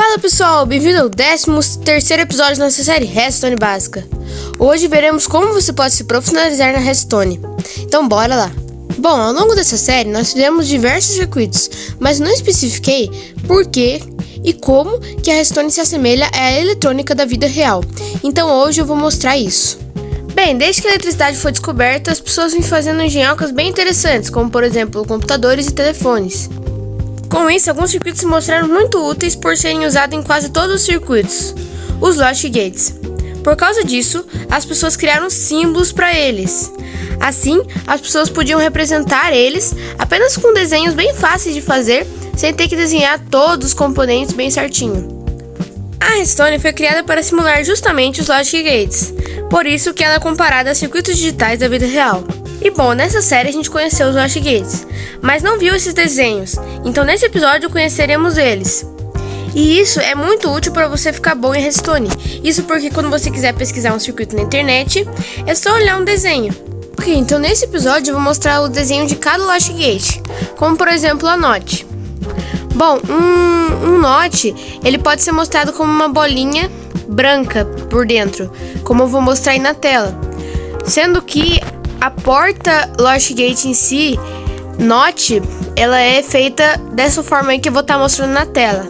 Fala pessoal, bem-vindo ao 13º episódio da nossa série Redstone Básica. Hoje veremos como você pode se profissionalizar na Redstone. Então bora lá! Bom, ao longo dessa série nós fizemos diversos circuitos, mas não especifiquei por que e como que a Redstone se assemelha à eletrônica da vida real. Então hoje eu vou mostrar isso. Bem, desde que a eletricidade foi descoberta, as pessoas vêm fazendo engenhocas bem interessantes, como por exemplo computadores e telefones. Com isso, alguns circuitos se mostraram muito úteis por serem usados em quase todos os circuitos, os Logic Gates. Por causa disso, as pessoas criaram símbolos para eles. Assim, as pessoas podiam representar eles apenas com desenhos bem fáceis de fazer, sem ter que desenhar todos os componentes bem certinho. A Redstone foi criada para simular justamente os Logic Gates, por isso que ela é comparada a circuitos digitais da vida real. E bom, nessa série a gente conheceu os Logic Gates, mas não viu esses desenhos, então nesse episódio conheceremos eles. E isso é muito útil para você ficar bom em Redstone. Isso porque quando você quiser pesquisar um circuito na internet, é só olhar um desenho. Ok, então nesse episódio eu vou mostrar o desenho de cada Logic Gate, como por exemplo a NOT. Bom, um NOT, ele pode ser mostrado como uma bolinha branca por dentro, como eu vou mostrar aí na tela. Sendo que a porta Logic Gate em si, NOT, ela é feita dessa forma aí que eu vou estar mostrando na tela.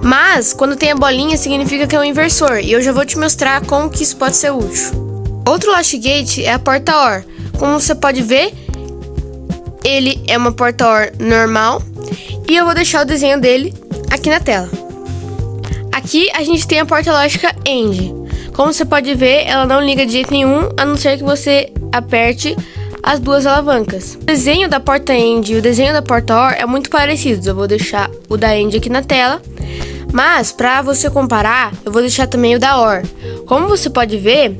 Mas, quando tem a bolinha, significa que é um inversor, e eu já vou te mostrar como que isso pode ser útil. Outro Logic Gate é a porta OR. Como você pode ver, ele é uma porta OR normal, e eu vou deixar o desenho dele aqui na tela. Aqui a gente tem a porta lógica AND. Como você pode ver, ela não liga de jeito nenhum, a não ser que você aperte as duas alavancas. O desenho da porta AND e o desenho da porta OR é muito parecidos. Eu vou deixar o da AND aqui na tela, mas para você comparar, eu vou deixar também o da OR. Como você pode ver,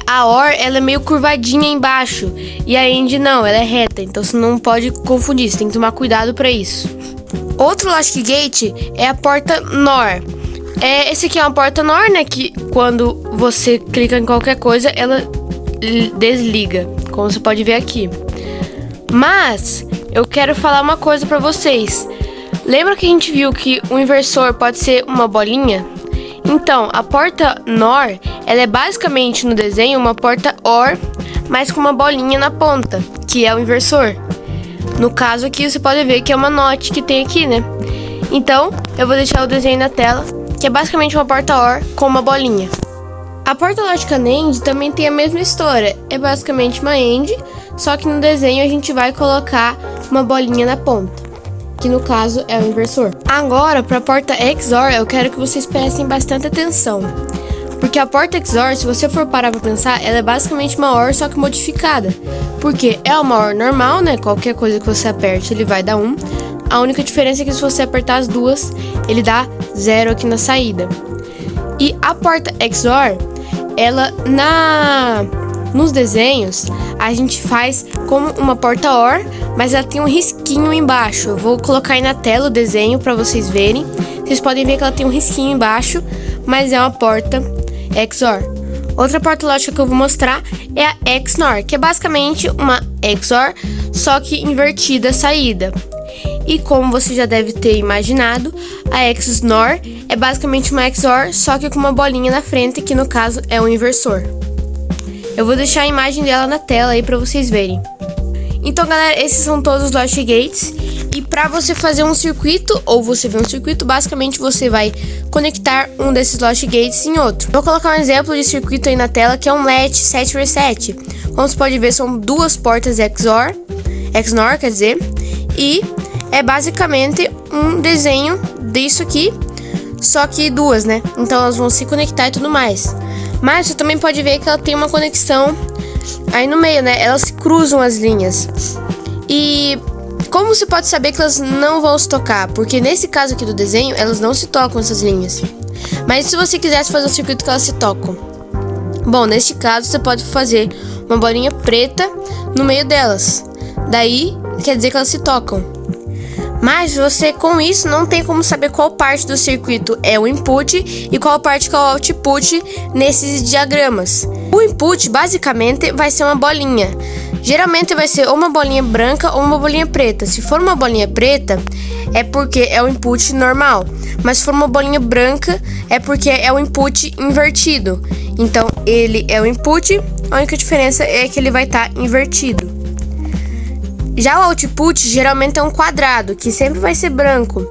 a OR ela é meio curvadinha embaixo e a AND não, ela é reta, então você não pode confundir, você tem que tomar cuidado para isso. Outro Logic Gate é a porta NOR. Esse aqui é uma porta NOR, né, que quando você clica em qualquer coisa, ela desliga, como você pode ver aqui. Mas eu quero falar uma coisa para vocês. Lembra que a gente viu que o inversor pode ser uma bolinha? Então, a porta NOR, ela é basicamente no desenho uma porta OR, mas com uma bolinha na ponta, que é o inversor. No caso aqui, você pode ver que é uma NOT que tem aqui, né? Então, eu vou deixar o desenho na tela, que é basicamente uma porta OR com uma bolinha. A porta lógica NAND também tem a mesma história, é basicamente uma AND, só que no desenho a gente vai colocar uma bolinha na ponta, que no caso é o inversor. Agora, para a porta XOR, eu quero que vocês prestem bastante atenção, porque a porta XOR, se você for parar para pensar, ela é basicamente uma OR só que modificada, porque é uma OR normal, né? Qualquer coisa que você aperte, ele vai dar 1. A única diferença é que se você apertar as duas, ele dá 0 aqui na saída. E a porta XOR, ela nos desenhos, a gente faz como uma porta OR, mas ela tem um risquinho embaixo. Eu vou colocar aí na tela o desenho para vocês verem. Vocês podem ver que ela tem um risquinho embaixo, mas é uma porta XOR. Outra porta lógica que eu vou mostrar é a XNOR, que é basicamente uma XOR, só que invertida a saída. E como você já deve ter imaginado, a XNOR é basicamente uma XOR, só que com uma bolinha na frente, que no caso é um inversor. Eu vou deixar a imagem dela na tela aí para vocês verem. Então galera, esses são todos os Logic Gates. E para você fazer um circuito, ou você ver um circuito, basicamente você vai conectar um desses Logic Gates em outro. Vou colocar um exemplo de circuito aí na tela, que é um LED 7 reset. Como você pode ver, são duas portas XOR, quer dizer, e é basicamente um desenho disso aqui, só que duas, né? Então elas vão se conectar e tudo mais. Mas você também pode ver que ela tem uma conexão aí no meio, né? Elas se cruzam as linhas. E como você pode saber que elas não vão se tocar? Porque nesse caso aqui do desenho, elas não se tocam essas linhas. Mas se você quisesse fazer um circuito que elas se tocam? Bom, neste caso você pode fazer uma bolinha preta no meio delas. Daí quer dizer que elas se tocam. Mas você com isso não tem como saber qual parte do circuito é o input e qual parte que é o output nesses diagramas. O input basicamente vai ser uma bolinha. Geralmente vai ser ou uma bolinha branca ou uma bolinha preta. Se for uma bolinha preta, é porque é o input normal. Mas se for uma bolinha branca, é porque é o input invertido. Então, ele é o input, a única diferença é que ele vai estar invertido. Já o output geralmente é um quadrado, que sempre vai ser branco.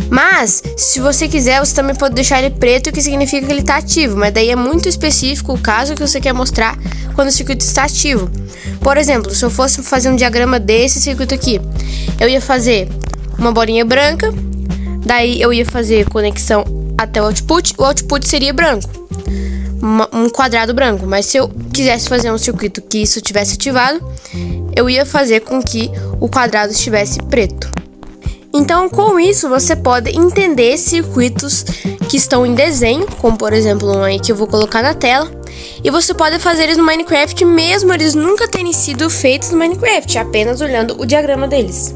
Mas, se você quiser, você também pode deixar ele preto, que significa que ele está ativo. Mas daí é muito específico o caso que você quer mostrar quando o circuito está ativo. Por exemplo, se eu fosse fazer um diagrama desse circuito aqui, eu ia fazer uma bolinha branca, daí eu ia fazer conexão até o output seria branco, um quadrado branco. Mas se eu quisesse fazer um circuito que isso tivesse ativado, eu ia fazer com que o quadrado estivesse preto. Então, com isso, você pode entender circuitos que estão em desenho, como por exemplo um aí que eu vou colocar na tela, e você pode fazer eles no Minecraft, mesmo eles nunca terem sido feitos no Minecraft, apenas olhando o diagrama deles.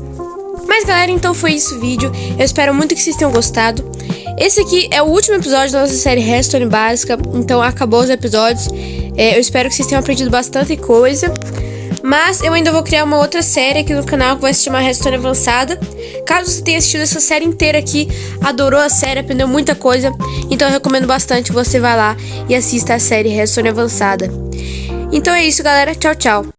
Mas galera, então foi isso o vídeo, eu espero muito que vocês tenham gostado. Esse aqui é o último episódio da nossa série Redstone Básica, então acabou os episódios. Eu espero que vocês tenham aprendido bastante coisa. Mas eu ainda vou criar uma outra série aqui no canal que vai se chamar Redstone Avançada. Caso você tenha assistido essa série inteira aqui, adorou a série, aprendeu muita coisa, então eu recomendo bastante que você vá lá e assista a série Redstone Avançada. Então é isso galera, tchau, tchau.